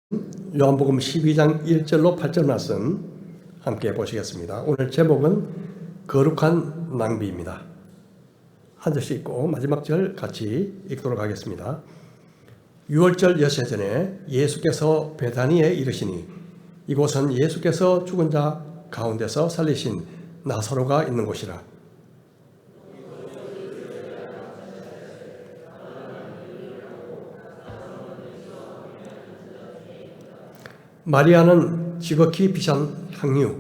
요한복음 12장 1절로 8절 말씀 함께 보시겠습니다. 오늘 제목은 거룩한 낭비입니다. 한 절씩 읽고 마지막 절 같이 읽도록 하겠습니다. 6월절 여세 전에 예수께서 베다니에 이르시니 이곳은 예수께서 죽은 자 가운데서 살리신 나사로가 있는 곳이라. 마리아는 지극히 비싼 향유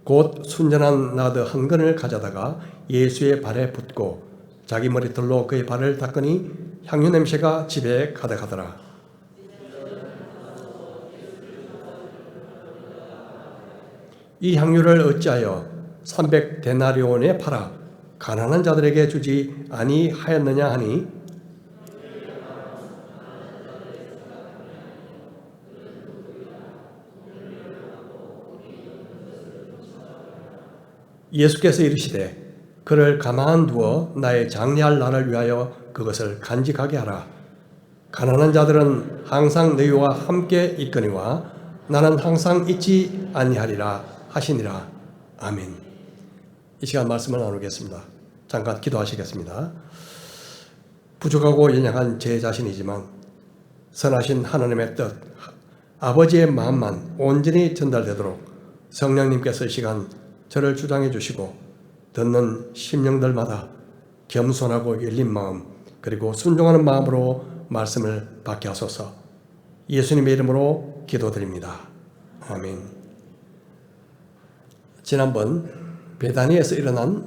곧 순전한 나드 한 근을 가져다가 예수의 발에 붓고 자기 머리털로 그의 발을 닦으니 향유 냄새가 집에 가득하더라. 이 향유를 어찌하여 300데나리온에 팔아 가난한 자들에게 주지 아니하였느냐 하니 예수께서 이르시되 그를 가만두어 나의 장례할 날을 위하여 그것을 간직하게 하라. 가난한 자들은 항상 너희와 함께 있거니와 나는 항상 있지 아니하리라 하시니라. 아멘. 이 시간 말씀을 나누겠습니다. 잠깐 기도하시겠습니다. 부족하고 연약한 제 자신이지만 선하신 하나님의 뜻, 아버지의 마음만 온전히 전달되도록 성령님께서 이 시간 저를 주장해 주시고 듣는 심령들마다 겸손하고 열린 마음 그리고 순종하는 마음으로 말씀을 받게 하소서. 예수님의 이름으로 기도드립니다. 아멘. 지난번 베다니에서 일어난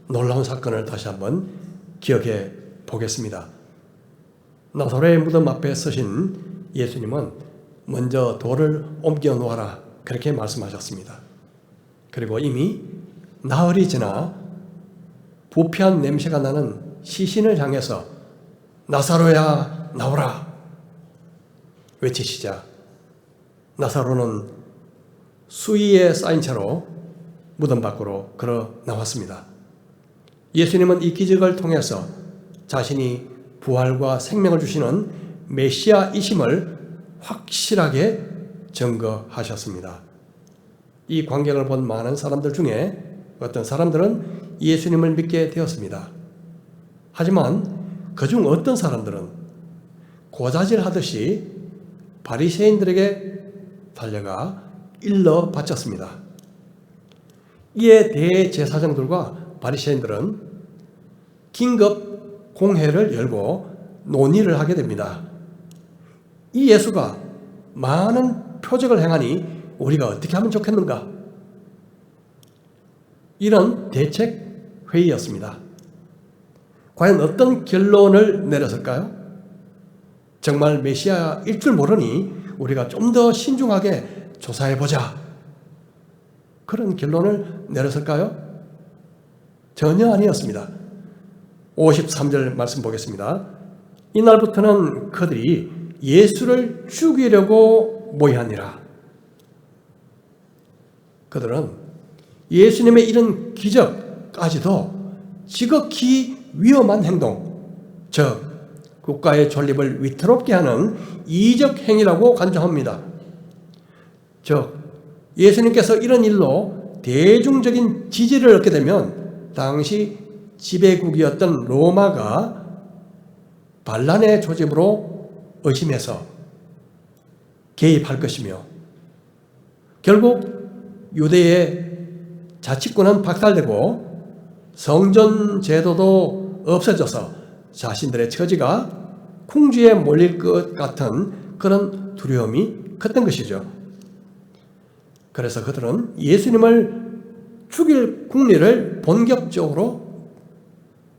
놀라운 사건을 다시 한번 기억해 보겠습니다. 나사로의 무덤 앞에 서신 예수님은 먼저 돌을 옮겨 놓아라 그렇게 말씀하셨습니다. 그리고 이미 나흘이 지나 부패한 냄새가 나는 시신을 향해서 나사로야 나오라 외치시자 나사로는 수의에 쌓인 채로 무덤 밖으로 걸어 나왔습니다. 예수님은 이 기적을 통해서 자신이 부활과 생명을 주시는 메시아이심을 확실하게 증거하셨습니다. 이 광경을 본 많은 사람들 중에 어떤 사람들은 예수님을 믿게 되었습니다. 하지만 그중 어떤 사람들은 고자질하듯이 바리새인들에게 달려가 일러 바쳤습니다. 이에 대제사장들과 바리새인들은 긴급 공회를 열고 논의를 하게 됩니다. 이 예수가 많은 표적을 행하니 우리가 어떻게 하면 좋겠는가? 이런 대책 회의였습니다. 과연 어떤 결론을 내렸을까요? 정말 메시아일 줄 모르니 우리가 좀 더 신중하게 조사해보자. 그런 결론을 내렸을까요? 전혀 아니었습니다. 53절 말씀 보겠습니다. 이날부터는 그들이 예수를 죽이려고 모이하니라. 그들은 예수님의 이런 기적까지도 지극히 위험한 행동, 즉 국가의 존립을 위태롭게 하는 이적 행위라고 간주합니다. 즉 예수님께서 이런 일로 대중적인 지지를 얻게 되면 당시 지배국이었던 로마가 반란의 조짐으로 의심해서 개입할 것이며 결국 유대의 자치권은 박탈되고 성전 제도도 없어져서 자신들의 처지가 궁지에 몰릴 것 같은 그런 두려움이 컸던 것이죠. 그래서 그들은 예수님을 죽일 궁리를 본격적으로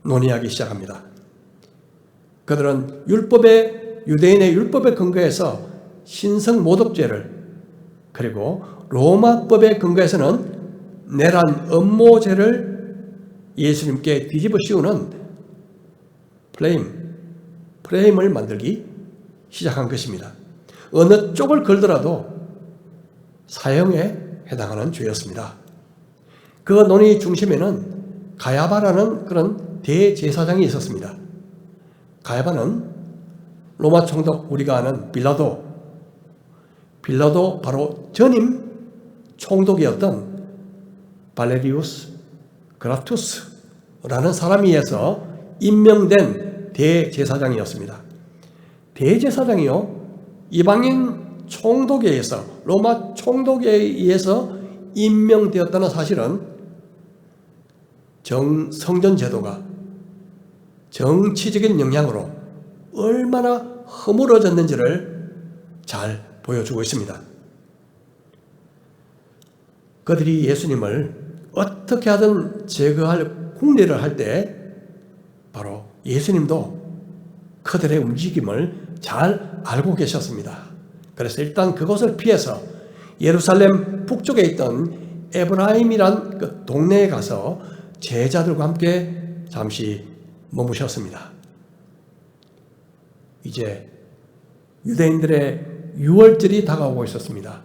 논의하기 시작합니다. 그들은 유대인의 율법에 근거해서 신성 모독죄를 그리고 로마법에 근거해서는 내란 음모죄를 예수님께 뒤집어 씌우는 프레임을 만들기 시작한 것입니다. 어느 쪽을 걸더라도 사형에 해당하는 죄였습니다. 그 논의 중심에는 가야바라는 그런 대제사장이 있었습니다. 가야바는 로마 총독 우리가 아는 빌라도, 빌라도 바로 전임 총독이었던 발레리우스 그라투스라는 사람에 의해서 임명된 대제사장이었습니다. 대제사장이요, 이방인 총독에 의해서, 로마 총독에 의해서 임명되었다는 사실은 성전 제도가 정치적인 영향으로 얼마나 허물어졌는지를 잘 보여주고 있습니다. 그들이 예수님을 어떻게 하든 제거할 궁리를 할 때 바로 예수님도 그들의 움직임을 잘 알고 계셨습니다. 그래서 일단 그곳을 피해서 예루살렘 북쪽에 있던 에브라임이란 그 동네에 가서 제자들과 함께 잠시 머무셨습니다. 이제 유대인들의 유월절이 다가오고 있었습니다.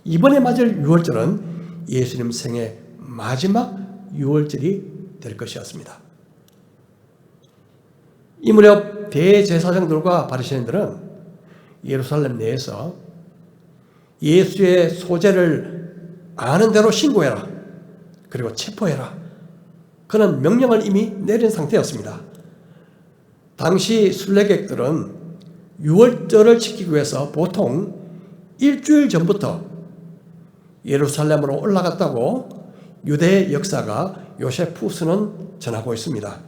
이번에 맞을 유월절은 예수님 생의 마지막 유월절이 될 것이었습니다. 이 무렵 대제사장들과 바리새인들은 예루살렘 내에서 예수의 소재를 아는 대로 신고해라, 그리고 체포해라, 그런 명령을 이미 내린 상태였습니다. 당시 순례객들은 유월절을 지키기 위해서 보통 일주일 전부터 예루살렘으로 올라갔다고 유대 역사가 요세푸스는 전하고 있습니다.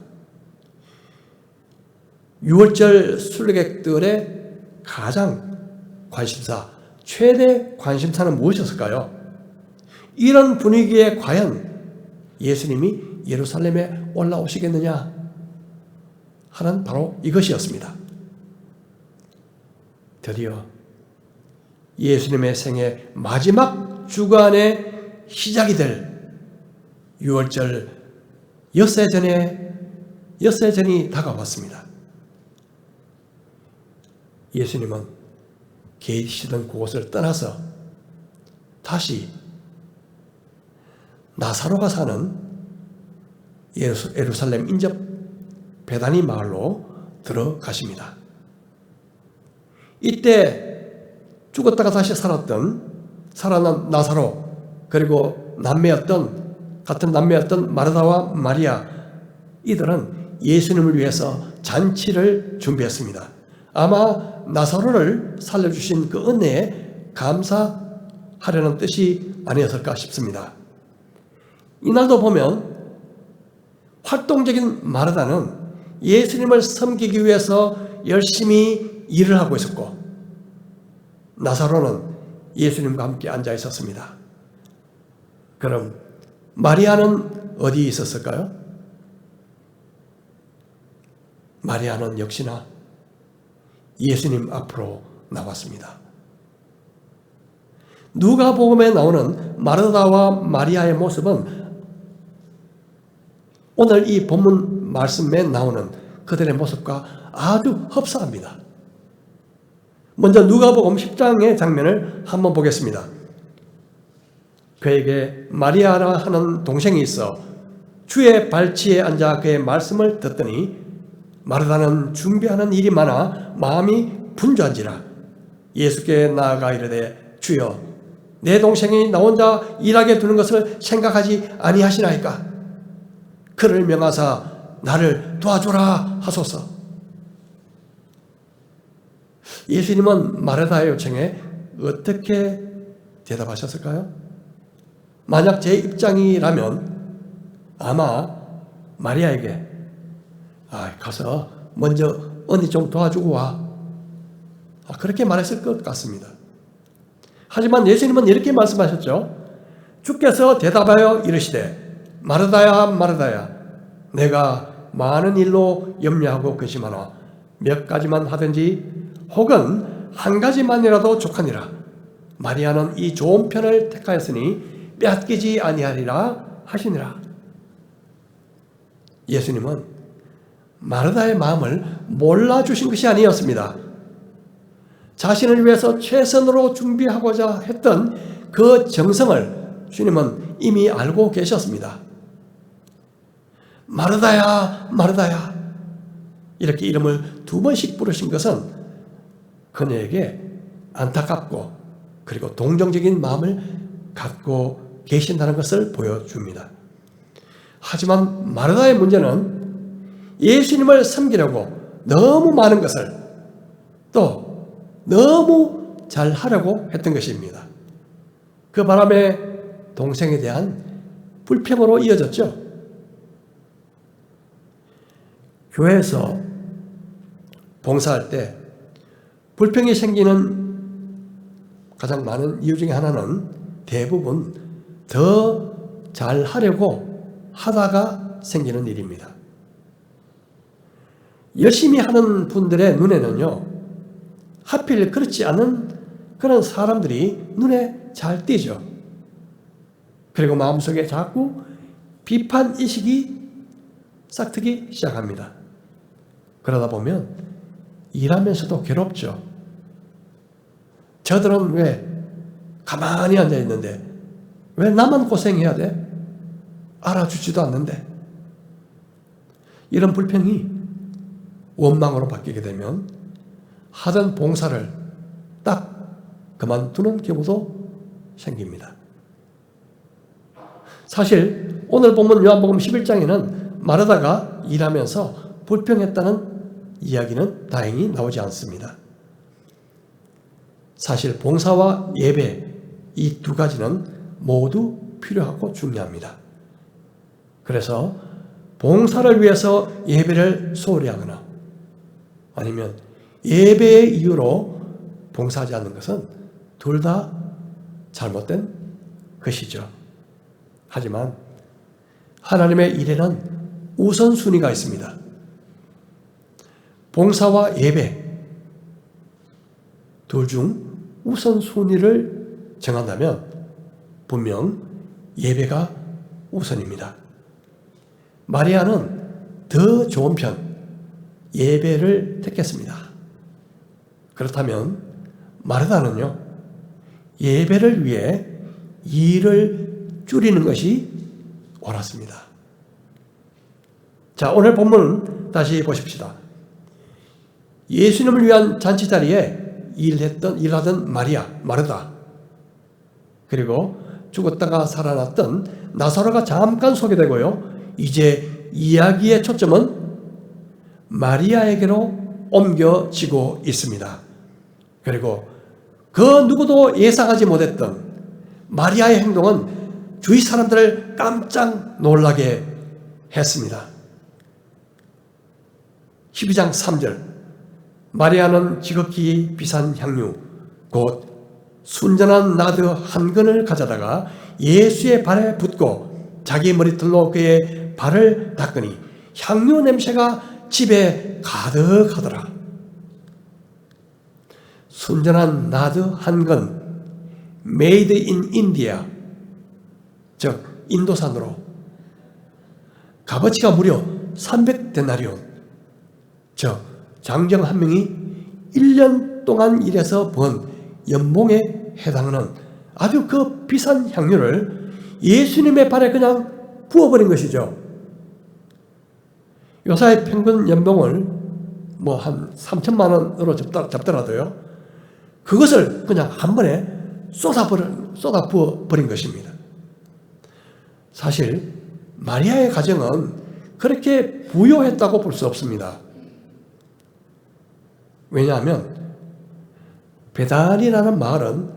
유월절 순례객들의 가장 관심사, 최대 관심사는 무엇이었을까요? 이런 분위기에 과연 예수님이 예루살렘에 올라오시겠느냐 하는 바로 이것이었습니다. 드디어 예수님의 생애 마지막 주간의 시작이 될 유월절 엿새전이 다가왔습니다. 예수님은 계시던 그곳을 떠나서 다시 나사로가 사는 예루살렘 인접 베다니 마을로 들어가십니다. 이때 죽었다가 다시 살아난 나사로, 그리고 같은 남매였던 마르다와 마리아, 이들은 예수님을 위해서 잔치를 준비했습니다. 아마 나사로를 살려주신 그 은혜에 감사하려는 뜻이 아니었을까 싶습니다. 이날도 보면 활동적인 마르다는 예수님을 섬기기 위해서 열심히 일을 하고 있었고, 나사로는 예수님과 함께 앉아 있었습니다. 그럼 마리아는 어디에 있었을까요? 마리아는 역시나 예수님 앞으로 나왔습니다. 누가복음에 나오는 마르다와 마리아의 모습은 오늘 이 본문 말씀에 나오는 그들의 모습과 아주 흡사합니다. 먼저 누가복음 10장의 장면을 한번 보겠습니다. 그에게 마리아라 하는 동생이 있어 주의 발치에 앉아 그의 말씀을 듣더니 마르다는 준비하는 일이 많아 마음이 분주한지라 예수께 나아가 이르되 주여 내 동생이 나 혼자 일하게 두는 것을 생각하지 아니하시나이까? 그를 명하사 나를 도와주라 하소서. 예수님은 마르다의 요청에 어떻게 대답하셨을까요? 만약 제 입장이라면 아마 마리아에게 가서 먼저 언니 좀 도와주고 와, 그렇게 말했을 것 같습니다. 하지만 예수님은 이렇게 말씀하셨죠. 주께서 대답하여 이르시되 마르다야 마르다야 내가 많은 일로 염려하고 근심하나 몇 가지만 하든지 혹은 한 가지만이라도 족하니라. 마리아는 이 좋은 편을 택하였으니 빼앗기지 아니하리라 하시니라. 예수님은 마르다의 마음을 몰라주신 것이 아니었습니다. 자신을 위해서 최선으로 준비하고자 했던 그 정성을 주님은 이미 알고 계셨습니다. 마르다야 마르다야 이렇게 이름을 2번씩 부르신 것은 그녀에게 안타깝고 그리고 동정적인 마음을 갖고 계신다는 것을 보여줍니다. 하지만 마르다의 문제는 예수님을 섬기려고 너무 많은 것을 또 너무 잘하려고 했던 것입니다. 그 바람에 동생에 대한 불평으로 이어졌죠. 교회에서 봉사할 때 불평이 생기는 가장 많은 이유 중에 하나는 대부분 더 잘하려고 하다가 생기는 일입니다. 열심히 하는 분들의 눈에는요, 하필 그렇지 않은 그런 사람들이 눈에 잘 띄죠. 그리고 마음속에 자꾸 비판의식이 싹트기 시작합니다. 그러다 보면 일하면서도 괴롭죠. 저들은 왜 가만히 앉아있는데 왜 나만 고생해야 돼? 알아주지도 않는데. 이런 불평이 원망으로 바뀌게 되면 하던 봉사를 딱 그만두는 경우도 생깁니다. 사실 오늘 본문 요한복음 11장에는 마르다가 일하면서 불평했다는 이야기는 다행히 나오지 않습니다. 사실 봉사와 예배 이 두 가지는 모두 필요하고 중요합니다. 그래서 봉사를 위해서 예배를 소홀히 하거나 아니면 예배의 이유로 봉사하지 않는 것은 둘 다 잘못된 것이죠. 하지만 하나님의 일에는 우선순위가 있습니다. 봉사와 예배 둘 중 우선순위를 정한다면 분명 예배가 우선입니다. 마리아는 더 좋은 편 예배를 택했습니다. 그렇다면 마르다는요, 예배를 위해 일을 줄이는 것이 옳았습니다. 자, 오늘 본문은 다시 보십시다. 예수님을 위한 잔치 자리에 일하던 마르다, 그리고 죽었다가 살아났던 나사로가 잠깐 소개되고요. 이제 이야기의 초점은 마리아에게로 옮겨지고 있습니다. 그리고 그 누구도 예상하지 못했던 마리아의 행동은 주위 사람들을 깜짝 놀라게 했습니다. 12장 3절 마리아는 지극히 비싼 향유 곧 순전한 나드 한 근을 가져다가 예수의 발에 붓고 자기 머리털로 그의 발을 닦으니 향유 냄새가 집에 가득하더라. 순전한 나드 한 근 Made in India, 즉 인도산으로 값어치가 무려 300데나리온, 즉 장정 한 명이 1년 동안 일해서 번 연봉에 해당하는 아주 그 비싼 향유를 예수님의 발에 그냥 부어버린 것이죠. 요사의 평균 연봉을 뭐 한 3천만 원으로 잡더라도요, 그것을 그냥 한 번에 쏟아 부어버린 것입니다. 사실 마리아의 가정은 그렇게 부유했다고 볼 수 없습니다. 왜냐하면 베단이라는 마을은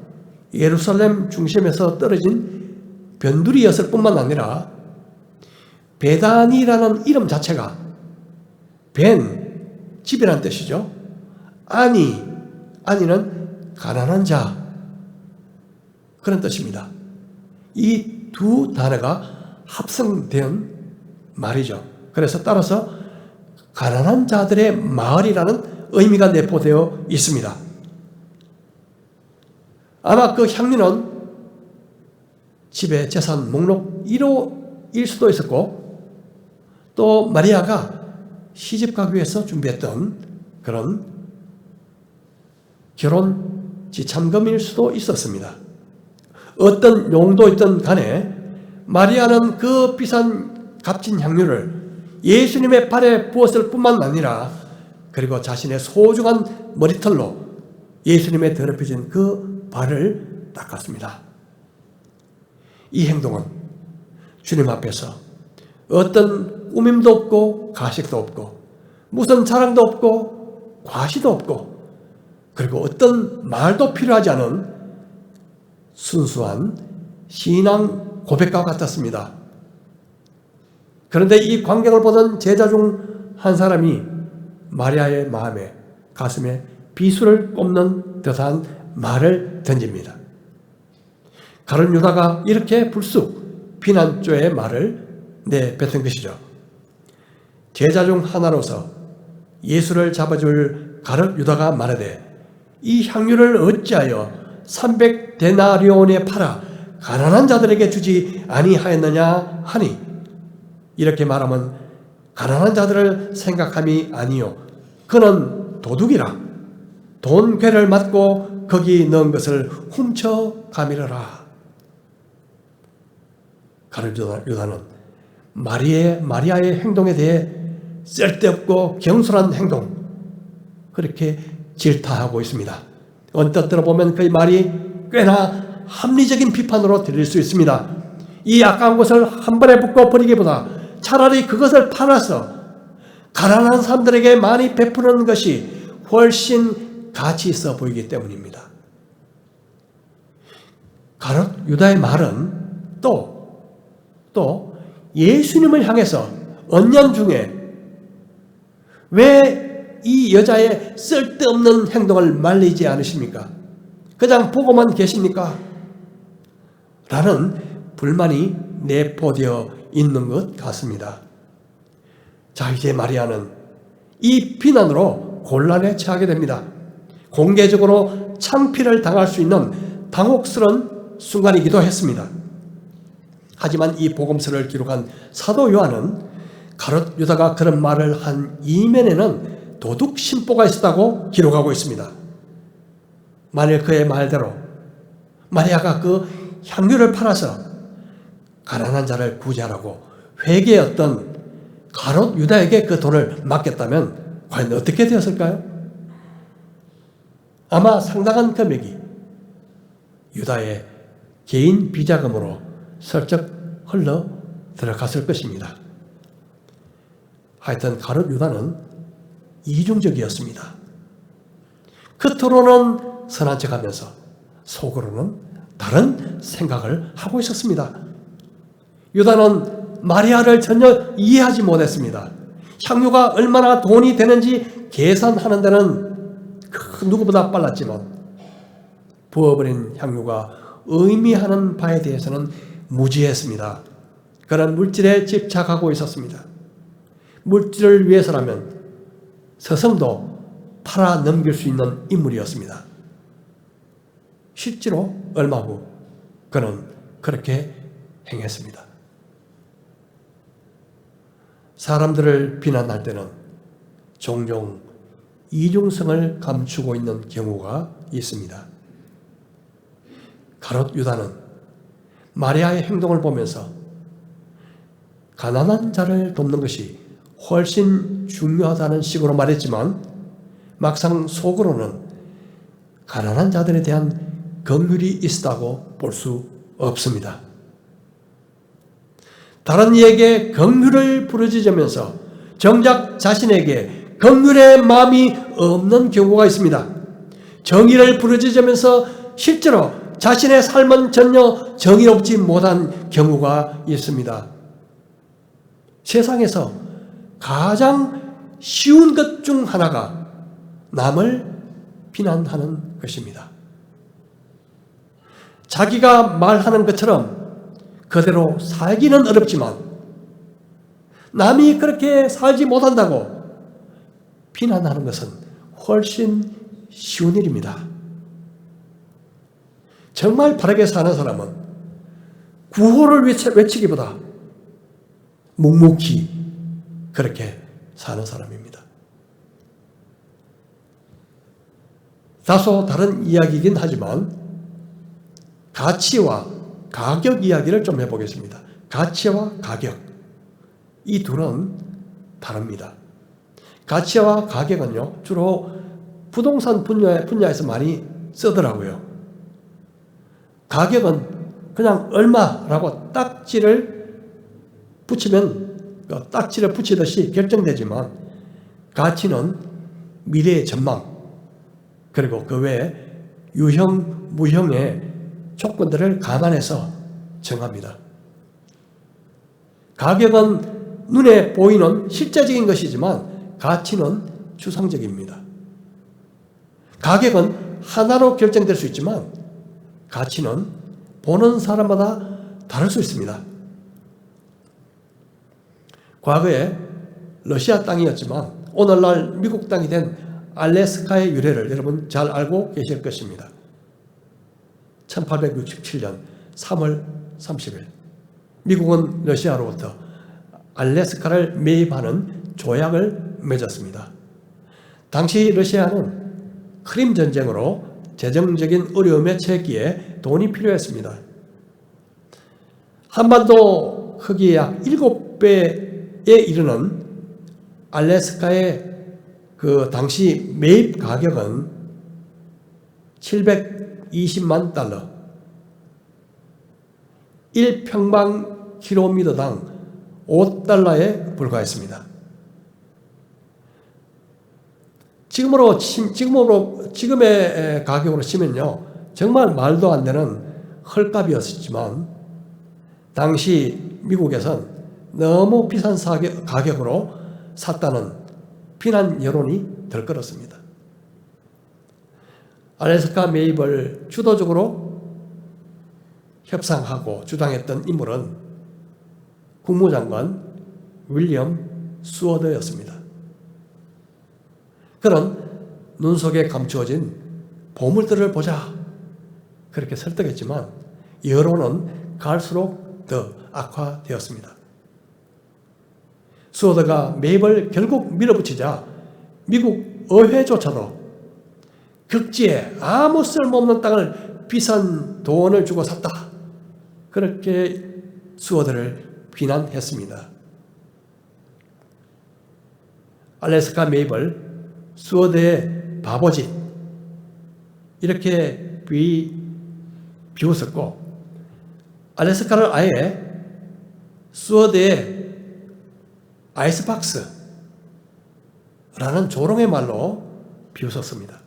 예루살렘 중심에서 떨어진 변두리였을 뿐만 아니라 베단이라는 이름 자체가 벤, 집이라는 뜻이죠. 아니는 가난한 자, 그런 뜻입니다. 이 두 단어가 합성된 말이죠. 그래서 따라서 가난한 자들의 마을이라는 의미가 내포되어 있습니다. 아마 그 향유는 집의 재산 목록 1호일 수도 있었고, 또 마리아가 시집 가기 위해서 준비했던 그런 결혼 지참금일 수도 있었습니다. 어떤 용도였든 간에 마리아는 그 비싼 값진 향유를 예수님의 발에 부었을 뿐만 아니라 그리고 자신의 소중한 머리털로 예수님의 더럽혀진 그 발을 닦았습니다. 이 행동은 주님 앞에서 어떤 꾸밈도 없고 가식도 없고 무슨 자랑도 없고 과시도 없고 그리고 어떤 말도 필요하지 않은 순수한 신앙 고백과 같았습니다. 그런데 이 광경을 보던 제자 중 한 사람이 마리아의 마음에 가슴에 비수를 꼽는 듯한 말을 던집니다. 가룟 유다가 이렇게 불쑥 비난조의 말을 내뱉은 것이죠. 제자 중 하나로서 예수를 잡아줄 가룟 유다가 말하되 이 향유를 어찌하여 300데나리온에 팔아 가난한 자들에게 주지 아니하였느냐 하니, 이렇게 말하면 가난한 자들을 생각함이 아니요 그는 도둑이라 돈 괴를 맞고 거기 넣은 것을 훔쳐 가미르라. 가룟 유다는 마리아의 행동에 대해 쓸데없고 경솔한 행동, 그렇게 질타하고 있습니다. 언뜻 들어보면 그의 말이 꽤나 합리적인 비판으로 들릴 수 있습니다. 이 아까운 것을 한 번에 묶어 버리기보다 차라리 그것을 팔아서 가난한 사람들에게 많이 베푸는 것이 훨씬 가치 있어 보이기 때문입니다. 가룟 유다의 말은 또 예수님을 향해서 언년 중에 왜 이 여자의 쓸데없는 행동을 말리지 않으십니까? 그냥 보고만 계십니까? 라는 불만이 내포되어 있는 것 같습니다. 자, 이제 마리아는 이 비난으로 곤란에 처하게 됩니다. 공개적으로 창피를 당할 수 있는 당혹스러운 순간이기도 했습니다. 하지만 이 복음서를 기록한 사도 요한은 가룟 유다가 그런 말을 한 이면에는 도둑 심보가 있었다고 기록하고 있습니다. 만일 그의 말대로 마리아가 그 향유를 팔아서 가난한 자를 구제하라고 회개했던 가룟 유다에게 그 돈을 맡겼다면 과연 어떻게 되었을까요? 아마 상당한 금액이 유다의 개인 비자금으로 슬쩍 흘러 들어갔을 것입니다. 하여튼 가룟 유다는 이중적이었습니다. 겉으로는 선한 척하면서 속으로는 다른 생각을 하고 있었습니다. 유다는 마리아를 전혀 이해하지 못했습니다. 향유가 얼마나 돈이 되는지 계산하는 데는 그 누구보다 빨랐지만 부어버린 향유가 의미하는 바에 대해서는 무지했습니다. 그런 물질에 집착하고 있었습니다. 물질을 위해서라면 서성도 팔아 넘길 수 있는 인물이었습니다. 실제로 얼마 후 그는 그렇게 행했습니다. 사람들을 비난할 때는 종종 이중성을 감추고 있는 경우가 있습니다. 가룟 유다는 마리아의 행동을 보면서 가난한 자를 돕는 것이 훨씬 중요하다는 식으로 말했지만 막상 속으로는 가난한 자들에 대한 긍휼이 있었다고 볼 수 없습니다. 다른 이에게 긍휼을 부르짖으면서 정작 자신에게 긍휼의 마음이 없는 경우가 있습니다. 정의를 부르짖으면서 실제로 자신의 삶은 전혀 정의롭지 못한 경우가 있습니다. 세상에서 가장 쉬운 것 중 하나가 남을 비난하는 것입니다. 자기가 말하는 것처럼 그대로 살기는 어렵지만 남이 그렇게 살지 못한다고 비난하는 것은 훨씬 쉬운 일입니다. 정말 바르게 사는 사람은 구호를 외치기보다 묵묵히 그렇게 사는 사람입니다. 다소 다른 이야기이긴 하지만 가치와 가격 이야기를 좀 해보겠습니다. 가치와 가격, 이 둘은 다릅니다. 가치와 가격은요, 주로 부동산 분야에서 많이 쓰더라고요. 가격은 그냥 얼마라고 딱지를 붙이면 딱지를 붙이듯이 결정되지만 가치는 미래의 전망 그리고 그 외에 유형, 무형의 조건들을 감안해서 정합니다. 가격은 눈에 보이는 실제적인 것이지만 가치는 추상적입니다. 가격은 하나로 결정될 수 있지만 가치는 보는 사람마다 다를 수 있습니다. 과거에 러시아 땅이었지만 오늘날 미국 땅이 된 알래스카의 유래를 여러분 잘 알고 계실 것입니다. 1867년 3월 30일 미국은 러시아로부터 알래스카를 매입하는 조약을 맺었습니다. 당시 러시아는 크림 전쟁으로 재정적인 어려움에 처했기에 돈이 필요했습니다. 한반도 크기 약 7배에 이르는 알래스카의 그 당시 매입 가격은 720만 달러, 1평방킬로미터당 5달러에 불과했습니다. 지금의 가격으로 치면요, 정말 말도 안 되는 헐값이었지만 당시 미국에선 너무 비싼 가격으로 샀다는 비난 여론이 들끓었습니다. 알래스카 매입을 주도적으로 협상하고 주장했던 인물은 국무장관 윌리엄 수어더였습니다. 그는 눈 속에 감추어진 보물들을 보자 그렇게 설득했지만 여론은 갈수록 더 악화되었습니다. 수어더가 매입을 결국 밀어붙이자 미국 의회조차도 극지에 아무 쓸모없는 땅을 비싼 돈을 주고 샀다 그렇게 수어더를 비난했습니다. 알래스카 매입을 수어더의 바보짓 이렇게 비웃었고 알래스카를 아예 수어더의 아이스박스라는 조롱의 말로 비웃었습니다.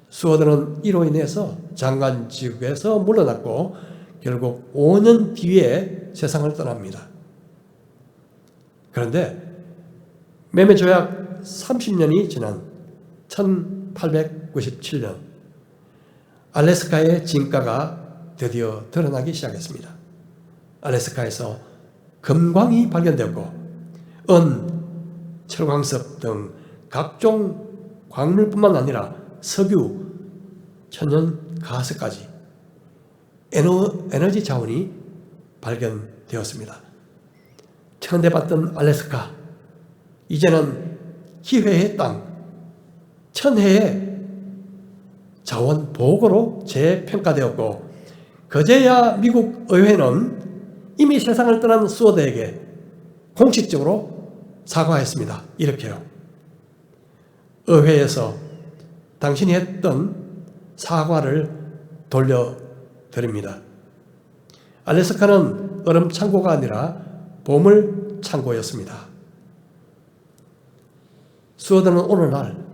수어더는 이로 인해서 장관직에서 물러났고 결국 5년 뒤에 세상을 떠납니다. 그런데 매매조약 30년이 지난 1897년 알래스카의 진가가 드디어 드러나기 시작했습니다. 알래스카에서 금광이 발견되었고 은, 철광석 등 각종 광물뿐만 아니라 석유, 천연가스까지 에너지 자원이 발견되었습니다. 천대받던 알래스카, 이제는 기회의 땅, 천혜의 자원 보고로 재평가되었고 그제야 미국 의회는 이미 세상을 떠난 수어더에게 공식적으로 사과했습니다. 이렇게요. 의회에서 당신이 했던 사과를 돌려드립니다. 알래스카는 얼음 창고가 아니라 보물 창고였습니다. 수어더는 오늘날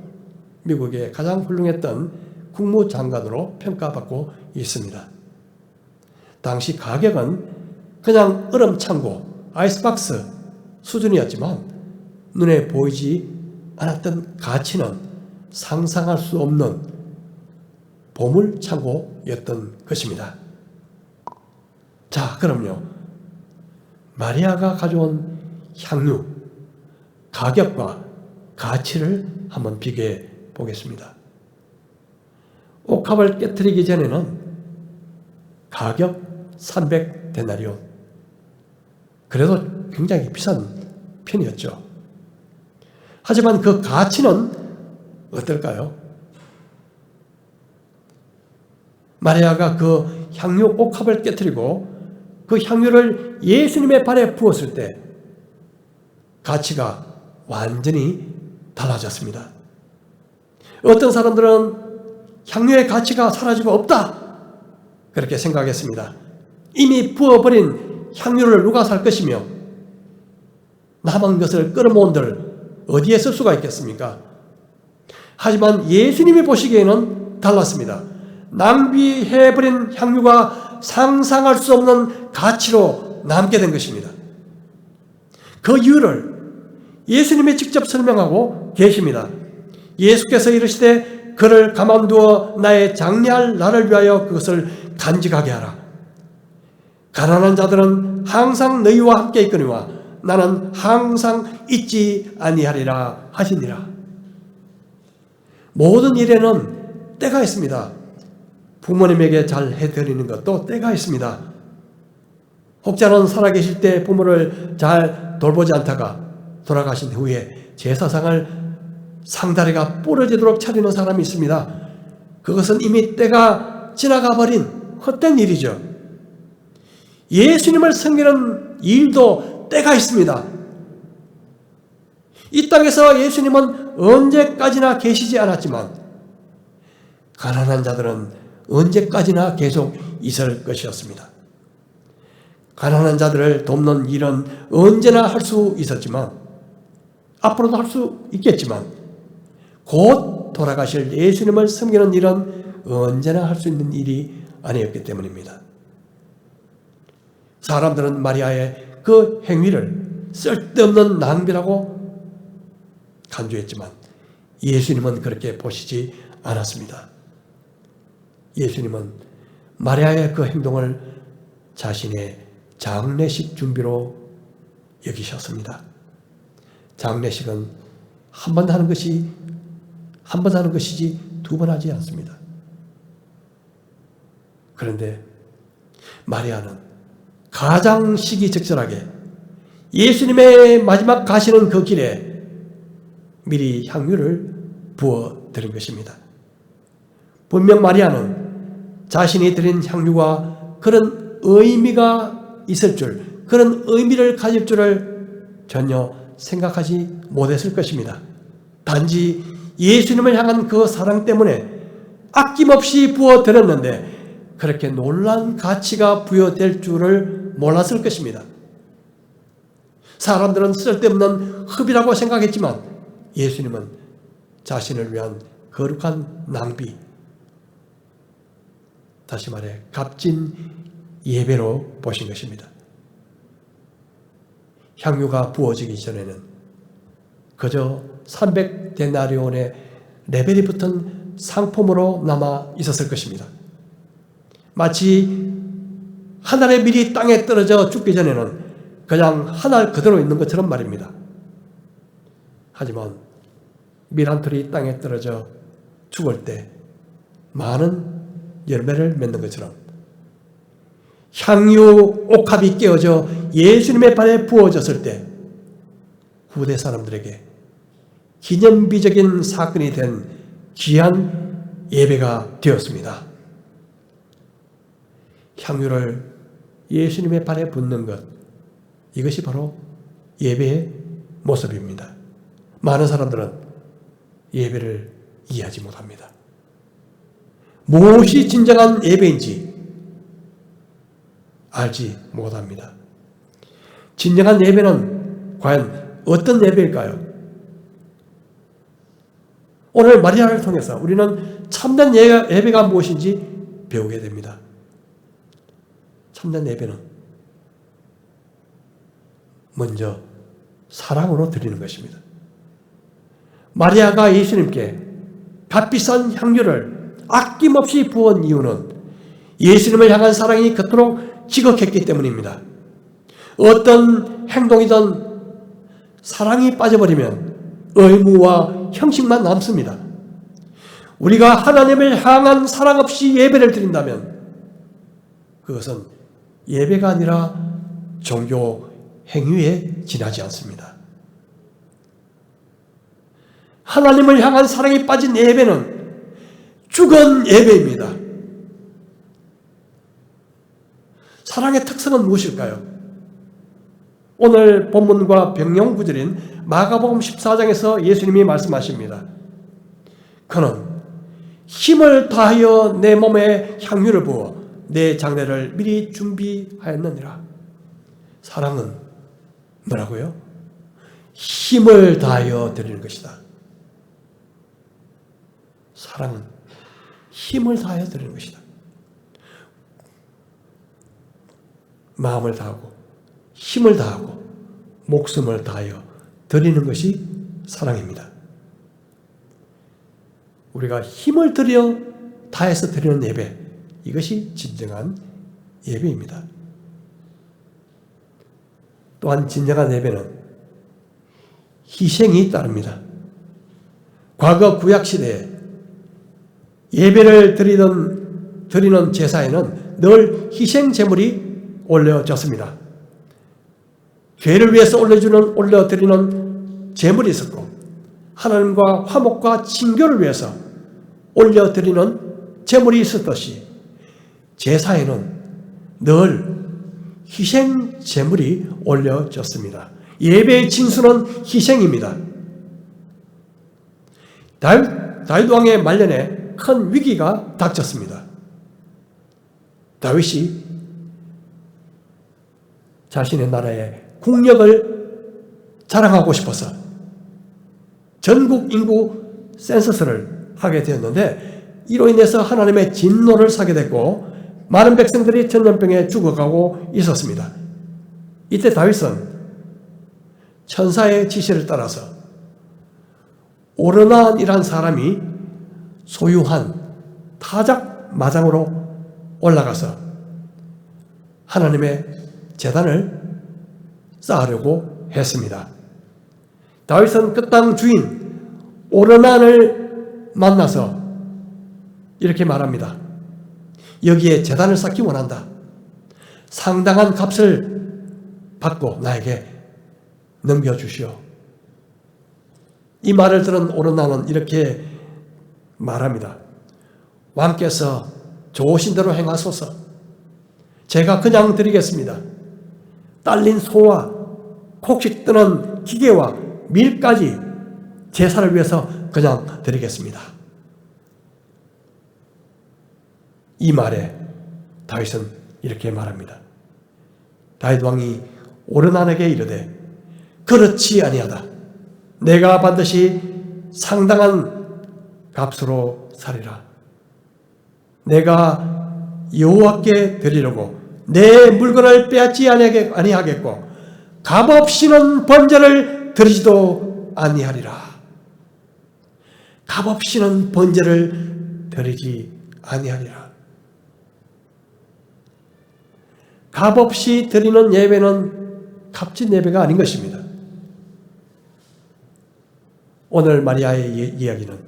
미국의 가장 훌륭했던 국무장관으로 평가받고 있습니다. 당시 가격은 그냥 얼음 창고, 아이스박스 수준이었지만 눈에 보이지 않았던 가치는 상상할 수 없는 보물 창고였던 것입니다. 자, 그럼요. 마리아가 가져온 향유, 가격과 가치를 한번 비교해 보겠습니다. 옥합을 깨뜨리기 전에는 가격 300데나리온. 그래도 굉장히 비싼 편이었죠. 하지만 그 가치는 어떨까요? 마리아가 그 향유 옥합을 깨뜨리고 그 향유를 예수님의 발에 부었을 때 가치가 완전히 달라졌습니다. 어떤 사람들은 향유의 가치가 사라지고 없다, 그렇게 생각했습니다. 이미 부어버린 향유를 누가 살 것이며 남은 것을 끌어모은들 어디에 쓸 수가 있겠습니까? 하지만 예수님이 보시기에는 달랐습니다. 낭비해버린 향유가 상상할 수 없는 가치로 남게 된 것입니다. 그 이유를 예수님이 직접 설명하고 계십니다. 예수께서 이르시되 그를 가만두어 나의 장래할 나를 위하여 그것을 간직하게 하라. 가난한 자들은 항상 너희와 함께 있거니와 나는 항상 잊지 아니하리라 하시니라. 모든 일에는 때가 있습니다. 부모님에게 잘 해드리는 것도 때가 있습니다. 혹자는 살아계실 때 부모를 잘 돌보지 않다가 돌아가신 후에 제사상을 상다리가 부러지도록 차리는 사람이 있습니다. 그것은 이미 때가 지나가 버린 헛된 일이죠. 예수님을 섬기는 일도 때가 있습니다. 이 땅에서 예수님은 언제까지나 계시지 않았지만 가난한 자들은 언제까지나 계속 있을 것이었습니다. 가난한 자들을 돕는 일은 언제나 할 수 있었지만 앞으로도 할 수 있겠지만 곧 돌아가실 예수님을 섬기는 일은 언제나 할 수 있는 일이 아니었기 때문입니다. 사람들은 마리아의 그 행위를 쓸데없는 낭비라고 간주했지만 예수님은 그렇게 보시지 않았습니다. 예수님은 마리아의 그 행동을 자신의 장례식 준비로 여기셨습니다. 장례식은 한 번 하는 것이지 두 번 하지 않습니다. 그런데 마리아는 가장 시기적절하게 예수님의 마지막 가시는 그 길에 미리 향유를 부어드린 것입니다. 분명 마리아는 자신이 드린 향유가 그런 의미가 있을 줄, 그런 의미를 가질 줄을 전혀 생각하지 못했을 것입니다. 단지 예수님을 향한 그 사랑 때문에 아낌없이 부어드렸는데 그렇게 놀라운 가치가 부여될 줄을 몰랐을 것입니다. 사람들은 쓸데없는 흡이라고 생각했지만 예수님은 자신을 위한 거룩한 낭비, 다시 말해 값진 예배로 보신 것입니다. 향유가 부어지기 전에는 그저 300데나리온의 레벨이 붙은 상품으로 남아 있었을 것입니다. 마치 한 알의 밀이 땅에 떨어져 죽기 전에는 그냥 한 알 그대로 있는 것처럼 말입니다. 하지만 밀 한 톨이 땅에 떨어져 죽을 때 많은 열매를 맺는 것처럼 향유 옥합이 깨어져 예수님의 발에 부어졌을 때 후대 사람들에게 기념비적인 사건이 된 귀한 예배가 되었습니다. 향유를 예수님의 발에 붓는 것, 이것이 바로 예배의 모습입니다. 많은 사람들은 예배를 이해하지 못합니다. 무엇이 진정한 예배인지 알지 못합니다. 진정한 예배는 과연 어떤 예배일까요? 오늘 마리아를 통해서 우리는 참된 예배가 무엇인지 배우게 됩니다. 참된 예배는 먼저 사랑으로 드리는 것입니다. 마리아가 예수님께 값비싼 향유를 아낌없이 부은 이유는 예수님을 향한 사랑이 그토록 지극했기 때문입니다. 어떤 행동이든 사랑이 빠져버리면 의무와 형식만 남습니다. 우리가 하나님을 향한 사랑 없이 예배를 드린다면 그것은 예배가 아니라 종교 행위에 지나지 않습니다. 하나님을 향한 사랑이 빠진 예배는 죽은 예배입니다. 사랑의 특성은 무엇일까요? 오늘 본문과 병영 구절인 마가복음 14장에서 예수님이 말씀하십니다. 그는 힘을 다하여 내 몸에 향유를 부어 내 장례를 미리 준비하였느니라. 사랑은 뭐라고요? 힘을 다하여 드리는 것이다. 사랑은 힘을 다하여 드리는 것이다. 마음을 다하고 힘을 다하고 목숨을 다하여 드리는 것이 사랑입니다. 우리가 힘을 들여 다해서 드리는 예배, 이것이 진정한 예배입니다. 또한 진정한 예배는 희생이 따릅니다. 과거 구약시대에 예배를 드리는 제사에는 늘 희생 제물이 올려졌습니다. 죄를 위해서 올려드리는 제물이 있었고, 하나님과 화목과 친교를 위해서 올려드리는 제물이 있었듯이 제사에는 늘 희생 제물이 올려졌습니다. 예배의 진수는 희생입니다. 다윗 왕의 말년에 큰 위기가 닥쳤습니다. 다윗이 자신의 나라의 국력을 자랑하고 싶어서 전국 인구 센서스를 하게 되었는데, 이로 인해서 하나님의 진노를 사게 됐고 많은 백성들이 전염병에 죽어가고 있었습니다. 이때 다윗은 천사의 지시를 따라서 오르난이란 사람이 소유한 타작 마장으로 올라가서 하나님의 제단을 쌓으려고 했습니다. 다윗은 그 땅 주인 오르난을 만나서 이렇게 말합니다. 여기에 제단을 쌓기 원한다. 상당한 값을 받고 나에게 넘겨주시오. 이 말을 들은 오르난은 이렇게 말합니다. 왕께서 좋으신 대로 행하소서. 제가 그냥 드리겠습니다. 딸린 소와 곡식 뜨는 기계와 밀까지 제사를 위해서 그냥 드리겠습니다. 이 말에 다윗은 이렇게 말합니다. 다윗 왕이 오르난에게 이르되 그렇지 아니하다. 내가 반드시 상당한 값으로 사리라. 내가 여호와께 드리려고 내 물건을 빼앗지 아니하겠고 값없이는 번제를 드리지도 아니하리라. 값없이는 번제를 드리지 아니하리라. 값없이 드리는 예배는 값진 예배가 아닌 것입니다. 오늘 마리아의 이야기는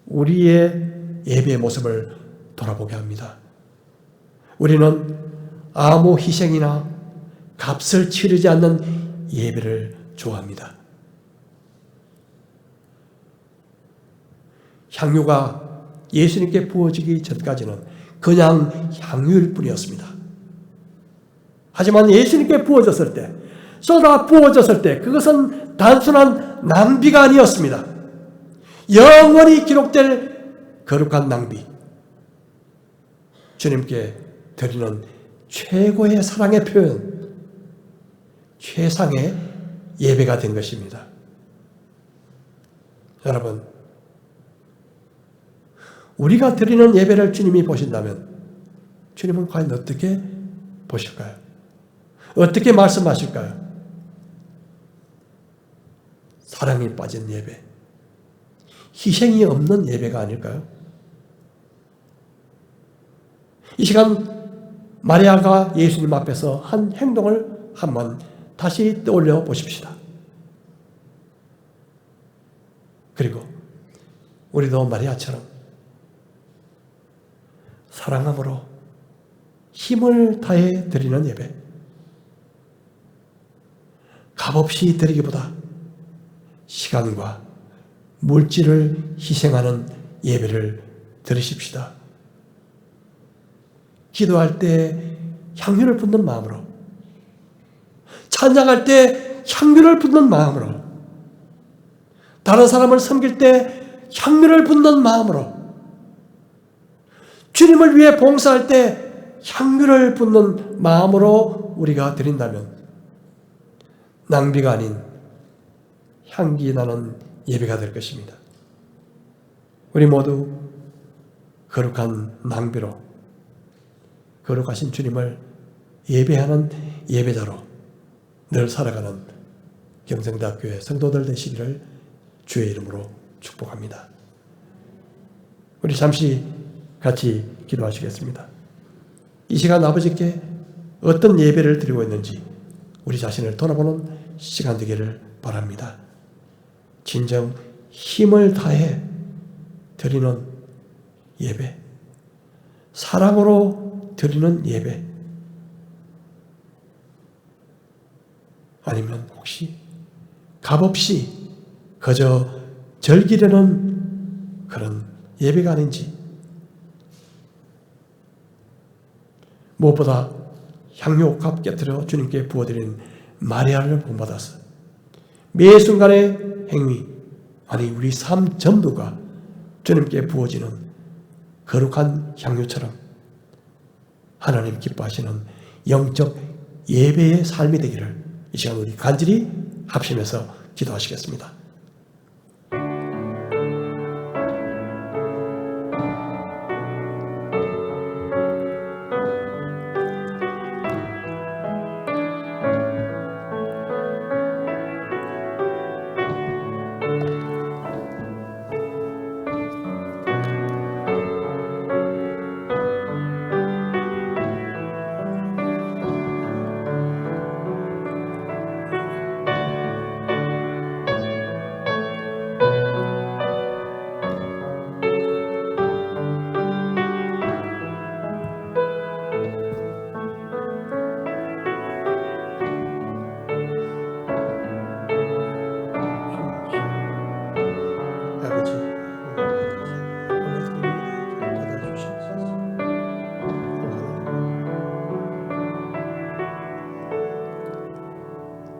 우리의 예배의 모습을 돌아보게 합니다. 우리는 아무 희생이나 값을 치르지 않는 예배를 좋아합니다. 향유가 예수님께 부어지기 전까지는 그냥 향유일 뿐이었습니다. 하지만 예수님께 부어졌을 때, 쏟아 부어졌을 때 그것은 단순한 낭비가 아니었습니다. 영원히 기록될 거룩한 낭비. 주님께 드리는 최고의 사랑의 표현, 최상의 예배가 된 것입니다. 여러분, 우리가 드리는 예배를 주님이 보신다면 주님은 과연 어떻게 보실까요? 어떻게 말씀하실까요? 사랑이 빠진 예배, 희생이 없는 예배가 아닐까요? 이 시간 마리아가 예수님 앞에서 한 행동을 한번 다시 떠올려 보십시다. 그리고 우리도 마리아처럼 사랑함으로 힘을 다해 드리는 예배, 값없이 드리기보다 시간과 물질을 희생하는 예배를 드리십시다. 기도할 때 향유를 붓는 마음으로, 찬양할 때 향유를 붓는 마음으로, 다른 사람을 섬길 때 향유를 붓는 마음으로, 주님을 위해 봉사할 때 향유를 붓는 마음으로 우리가 드린다면 낭비가 아닌 향기 나는 예배가 될 것입니다. 우리 모두 거룩한 낭비로 거룩하신 주님을 예배하는 예배자로 늘 살아가는 경성대학교의 성도들 되시기를 주의 이름으로 축복합니다. 우리 잠시 같이 기도하시겠습니다. 이 시간 아버지께 어떤 예배를 드리고 있는지 우리 자신을 돌아보는 시간 되기를 바랍니다. 진정 힘을 다해 드리는 예배, 사랑으로 드리는 예배, 아니면 혹시 값없이 그저 즐기려는 그런 예배가 아닌지, 무엇보다 향유 값 곁들여 주님께 부어드린 마리아를 본받아서 매 순간의 행위, 아니 우리 삶 전부가 주님께 부어지는 거룩한 향유처럼 하나님 기뻐하시는 영적 예배의 삶이 되기를 이 시간 우리 간절히 합심해서 기도하시겠습니다.